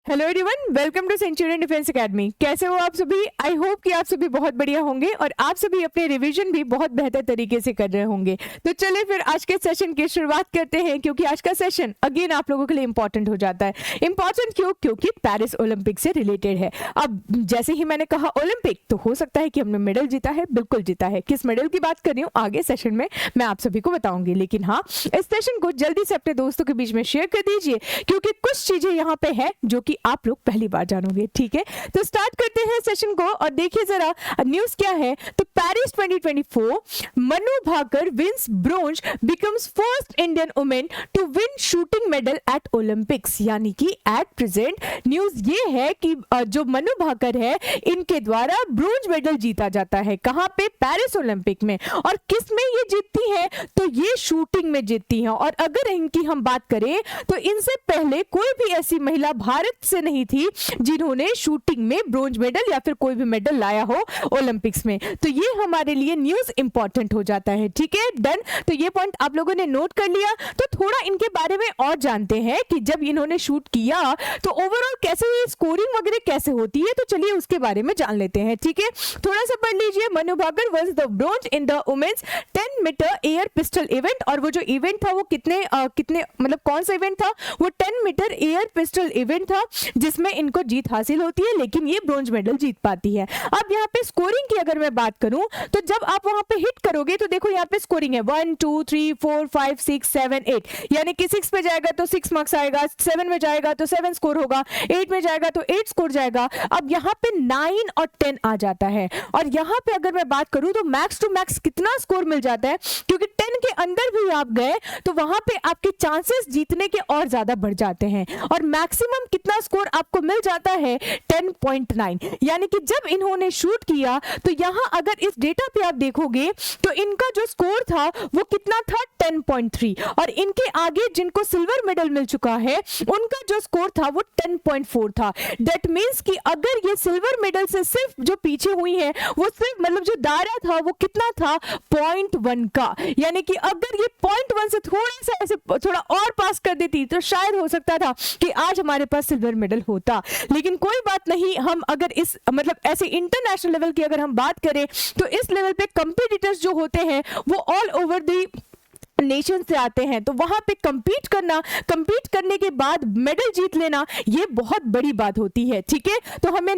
Hello everyone, welcome to centurion defence academy. कैसे हो आप सभी? आई होप कि आप सभी बहुत बढ़िया होंगे और आप सभी अपने रिवीजन भी बहुत बेहतर तरीके से कर रहे होंगे। तो चलिए फिर आज के सेशन की शुरुआत करते हैं, क्योंकि आज का सेशन अगेन आप लोगों के लिए इंपॉर्टेंट हो जाता है। इंपॉर्टेंट क्यों? क्योंकि पेरिस ओलंपिक से रिलेटेड है। अब जैसे ही मैंने कहा ओलंपिक, तो हो सकता है कि हमने मेडल जीता है। बिल्कुल जीता है। किस मेडल की बात कर रही हूँ आगे सेशन में मैं आप सभी को बताऊंगी, लेकिन हाँ, इस सेशन को जल्दी से अपने दोस्तों के बीच में शेयर कर दीजिए, क्योंकि कुछ चीजें यहाँ पे है जो कि आप लोग पहली बार जानोगे। ठीक है, तो स्टार्ट करते हैं सेशन को और देखिए जरा न्यूज क्या है। तो Paris 2024, Manu Bhaker wins bronze, becomes first Indian women to win shooting medal at Olympics. यानी कि एट प्रेजेंट न्यूज ये है कि जो मनु भाकर है, इनके द्वारा ब्रोंज मेडल जीता जाता है। कहां पे? पेरिस ओलंपिक में। और किस में ये जीतती है? तो ये शूटिंग में जीतती है। और अगर इनकी हम बात करें तो इनसे पहले कोई भी ऐसी महिला भारत से नहीं थी जिन्होंने शूटिंग में ब्रोंज मेडल या फिर कोई भी मेडल लाया हो ओलंपिक्स में। तो ये हमारे लिए न्यूज इंपॉर्टेंट हो जाता है। ठीक है, डन। तो ये पॉइंट आप लोगों ने नोट कर लिया। तो थोड़ा इनके बारे में और जानते हैं कि जब इन्होंने शूट किया तो ओवरऑल कैसे स्कोरिंग वगैरह कैसे होती है। तो चलिए उसके बारे में जान लेते हैं। ठीक है, थोड़ा सा पढ़ लीजिए। Manu Bhaker was the bronze in the women's 10 metre air pistol event. और वो जो इवेंट था वो कितने मतलब कौन सा इवेंट था? वो 10 मीटर एयर पिस्टल इवेंट था, जिसमें इनको जीत हासिल होती है, लेकिन ये ब्रोंज मेडल जीत पाती है। अब यहाँ पे स्कोरिंग की अगर मैं बात करूं तो जब आप वहां पे हिट करोगे तो देखो यहाँ पे स्कोरिंग है 1 2 3 4 5 6 7 8। यानी कि 6 पे जाएगा तो 6 मार्क्स आएगा, 7 में जाएगा तो 7 स्कोर होगा, 8 में जाएगा तो 8 स्कोर जाएगा। अब यहाँ पे 9 और 10 आ जाता है। और यहाँ पे अगर मैं बात करूं तो मैक्स टू मैक्स कितना स्कोर मिल जाता है, क्योंकि 10 के अंदर भी आप गए तो वहां पे आपके चांसेस जीतने के और ज्यादा बढ़ जाते हैं। और मैक्सिमम कितना स्कोर आपको मिल जाता है? 10.9। यानी कि जब इन्होंने शूट किया तो यहां अगर इस डेटा पे आप देखोगे तो इनका जो स्कोर था वो कितना था? 10.3। और इनके आगे जिनको सिल्वर मेडल मिल चुका है उनका जो स्कोर था वो 10.4 था। दैट मींस कि अगर ये सिल्वर मेडल से सिर्फ जो पीछे हुई है वो सिर्फ मतलब जो दायरा था वो कितना था? 0.1 का। यानी कि अगर ये 0.1 से थोड़ा सा ऐसे थोड़ा और पास कर देती तो शायद हो सकता था कि आज हमारे पास सिल्वर मेडल होता। लेकिन कोई बात नहीं, हम अगर इस मतलब ऐसे इंटरनेशनल लेवल की अगर हम बात करें तो इस लेवल पे कंपटीटर्स जो होते हैं वो ऑल ओवर द नेशन से आते हैं। तो वहां पे compete करने के बाद मेडल जीत लेना ये बहुत बड़ी बात होती है। ठीक है, तो हमें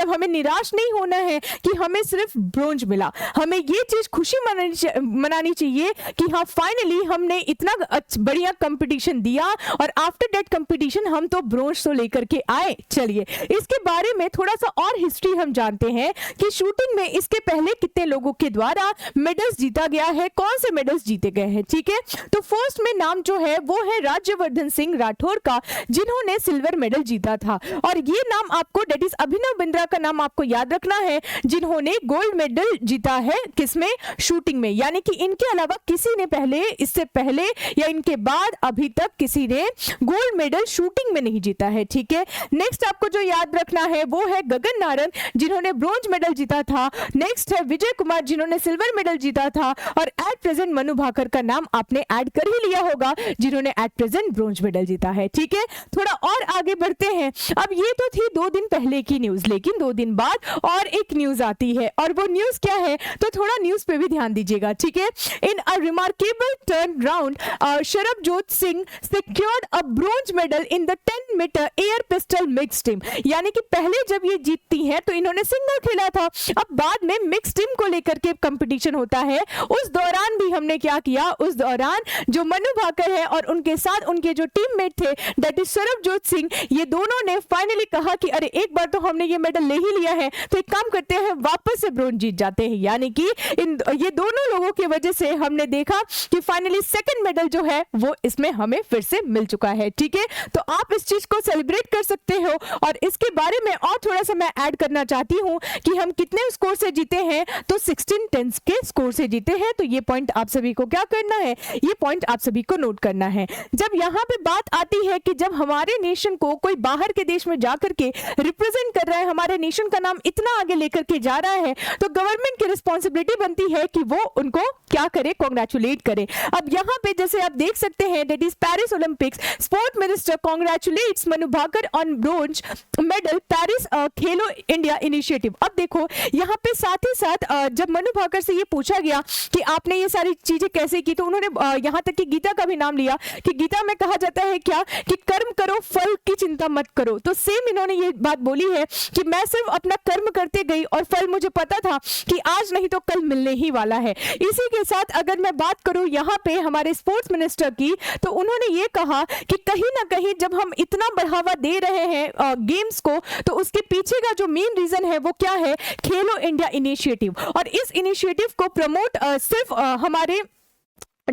हमें निराश नहीं होना है कि हमें सिर्फ ब्रोंज मिला। हमें ये चीज खुशी मनानी चाहिए कि हाँ, फाइनली हमने इतना बढ़िया कंपटीशन दिया और आफ्टर दैट कंपटीशन हम तो ब्रोंज तो लेकर के आए। चलिए इसके बारे में थोड़ा सा और हिस्ट्री हम जानते हैं कि शूटिंग में इसके पहले कितने लोगों के द्वारा मेडल्स जीता गया है, कौन से मेडल्स जीते गए हैं। ठीक है, तो फर्स्ट में नाम जो है वो है राज्यवर्धन सिंह राठौर का, जिन्होंने सिल्वर मेडल जीता था। और ये नाम आपको दैट इज अभिनव बिंद्रा का नाम आपको याद रखना है, जिन्होंने गोल्ड मेडल जीता है किसमें? शूटिंग में। यानी कि इनके अलावा किसी ने पहले, इससे पहले या इनके बाद अभी तक किसी ने गोल्ड मेडल शूटिंग में नहीं जीता है। ठीक है, नेक्स्ट आपको जो याद रखना है वो है गगन नारंग, जिन्होंने ब्रोंज मेडल जीता था। नेक्स्ट है विजय कुमार, जिन्होंने सिल्वर मेडल जीता था। और एट प्रेजेंट मनु भाकर का नाम आपने ऐड कर ही लिया होगा, जिन्होंने एट प्रेजेंट ब्रोंज मेडल जीता है। ठीक है, थोड़ा और आगे बढ़ते हैं। अब ये तो थी 2 दिन पहले की न्यूज, लेकिन 2 दिन बाद और एक न्यूज आती है। और वो न्यूज क्या है? तो थोड़ा न्यूज पे भी ध्यान दीजिएगा। ठीक है, in a remarkable turn round Sarabjot Singh secured a bronze medal in the 10 metre air pistol mix team. यानी कि पहले जब ये जीतती हैं तो इन्होंने सिंगल खेला था, अब बाद में मिक्स टीम को लेकर के कंपटीशन होता है। उस दौरान भी हमने क्या किया? उस दौरान जो मनु भाकर है और उनके साथ उनके जो टीममेट थे दैट इज सरबजोत सिंह, ये दोनों ने फाइनली कहा कि अरे एक बार तो हमने ये मेडल ले ही लिया है, तो एक काम करते हैं, वापस से ब्रोंज जीत जाते हैं। यानी कि ये दोनों लोगों की वजह से हमने देखा कि फाइनली सेकंड मेडल जो है वो इसमें हमें फिर से मिल चुका है। ठीक है, तो आप इस चीज को सेलिब्रेट कर सकते हो। और इसके बारे में और थोड़ा सा मैं ऐड करना चाहती हूं कि हम कितने स्कोर से जीते हैं, तो 16-10 के स्कोर से जीते हैं। तो ये पॉइंट आप सभी को क्या करना है? ये पॉइंट आप सभी को नोट करना है। जब यहाँ पे बात आती है कि जब हमारे नेशन को कोई बाहर के देश में जाकर के रिप्रेजेंट कर रहा है, हमारे नेशन का नाम इतना आगे लेकर के जा रहा है, तो गवर्नमेंट की रिस्पॉन्सिबिलिटी बनती है कि वो उनको क्या करे, कॉन्ग्रेचुलेट करे। अब यहाँ पे जैसे आप देख सकते हैं, that is Paris Olympics, sport minister congratulates Manu Bhaker on bronze medal Paris Khelo India initiative. अब देखो यहाँ पे साथ ही साथ जब मनु भाकर से ये पूछा गया कि आपने ये सारी चीजें कैसे की, तो उन्होंने यहाँ तक कि गीता का भी नाम लिया कि गीता में कहा जाता है क्या कि कर्म करो फल की चिंता मत करो। तो सेम इन्होंने ये बात बोली है कि मैं सिर्फ अपना कर्म करते गई और फल मुझे पता था कि आज नहीं तो कल मिलने ही वाला है। इसी के साथ अगर मैं बात करूं यहाँ पे हमारे स्पोर्ट्स मिनिस्टर की, तो उन्होंने ये कहा कि कहीं ना कहीं जब हम इतना बढ़ावा दे रहे हैं गेम्स को, तो उसके पीछे का जो मेन रीजन है वो क्या है, खेलो इंडिया इनिशिएटिव। और इस इनिशिएटिव को प्रमोट सिर्फ हमारे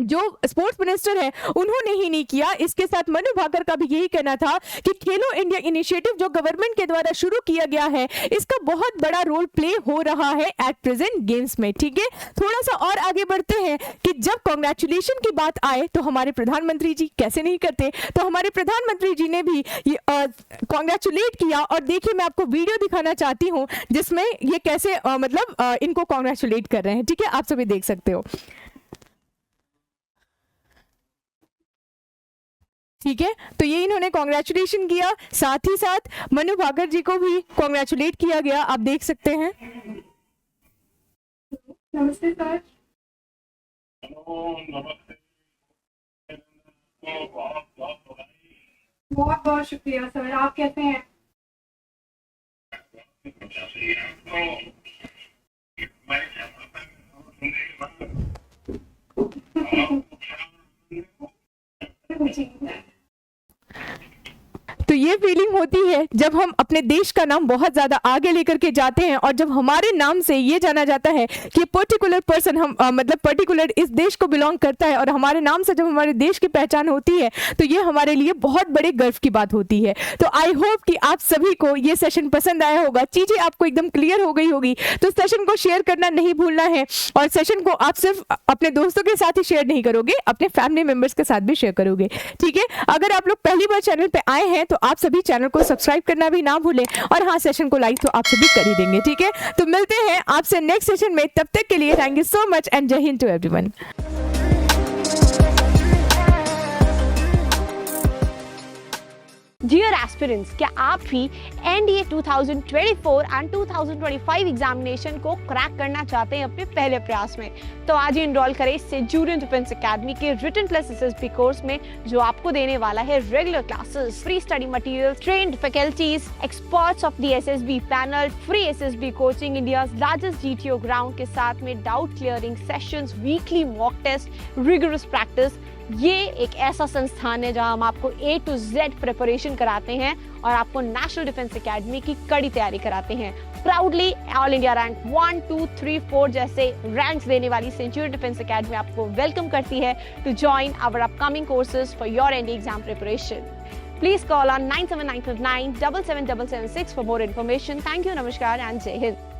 जो स्पोर्ट्स मिनिस्टर है उन्होंने ही नहीं किया, इसके साथ मनु भाकर का भी यही कहना था कि खेलो इंडिया इनिशिएटिव जो गवर्नमेंट के द्वारा शुरू किया गया है, इसका बहुत बड़ा रोल प्ले हो रहा है एट प्रेजेंट गेम्स में। ठीक है, थोड़ा सा और आगे बढ़ते हैं कि जब कांग्रेचुलेशन की बात आए तो हमारे प्रधानमंत्री जी कैसे नहीं करते, तो हमारे प्रधानमंत्री जी ने भी ये कांग्रेचुलेट किया। और देखिए मैं आपको वीडियो दिखाना चाहती हूँ जिसमें ये कैसे इनको कांग्रेचुलेट कर रहे हैं। ठीक है, आप सभी देख सकते हो। ठीक है, तो ये इन्होंने कांग्रेचुलेशन किया, साथ ही साथ मनु भाकर जी को भी कांग्रेचुलेट किया गया, आप देख सकते हैं। नमस्ते सर। बहुत बहुत शुक्रिया सर, आप कैसे हैं? तो ये फीलिंग होती है जब हम अपने देश का नाम बहुत ज्यादा आगे लेकर के जाते हैं, और जब हमारे नाम से ये जाना जाता है कि पर्टिकुलर पर्सन हम पर्टिकुलर इस देश को बिलोंग करता है, और हमारे नाम से जब हमारे देश की पहचान होती है, तो ये हमारे लिए बहुत बड़े गर्व की बात होती है। तो आई होप कि आप सभी को ये सेशन पसंद आया होगा, चीजें आपको एकदम क्लियर हो गई होगी। तो सेशन को शेयर करना नहीं भूलना है, और सेशन को आप सिर्फ अपने दोस्तों के साथ ही शेयर नहीं करोगे, अपने फैमिली मेंबर्स के साथ भी शेयर करोगे। ठीक है, अगर आप लोग पहली बार चैनल पे आए हैं तो आप सभी चैनल को सब्सक्राइब करना भी ना भूलें, और हाँ, सेशन को लाइक तो आप सभी कर ही देंगे। ठीक है, तो मिलते हैं आपसे नेक्स्ट सेशन में, तब तक के लिए thank you so much and Jai Hind to everyone. Dear aspirants, क्या आप भी NDA 2024 एंड 2025 एग्जामिनेशन को क्रैक करना चाहते हैं अपने पहले प्रयास में? तो आज ही इनरोल करें सेंचुरियन डिफेंस एकेडमी के रिटन प्लस SSB कोर्स में, जो आपको देने वाला है regular classes, free study material, trained faculties, experts of the SSB panel, free SSB coaching, India largest GTO ground के साथ में doubt clearing sessions, weekly mock test, rigorous practice. ये एक ऐसा संस्थान है जहां हम आपको A to Z प्रिपरेशन कराते हैं और आपको नेशनल डिफेंस एकेडमी की कड़ी तैयारी कराते हैं। प्राउडली ऑल इंडिया रैंक 1, 2, 3, 4 जैसे रैंक्स देने वाली सेंचुरियन डिफेंस एकेडमी आपको वेलकम करती है to join our upcoming courses for your NDA exam preparation. Please call on 97959 77776 for more information. Thank you, Namaskar and Jai Hind.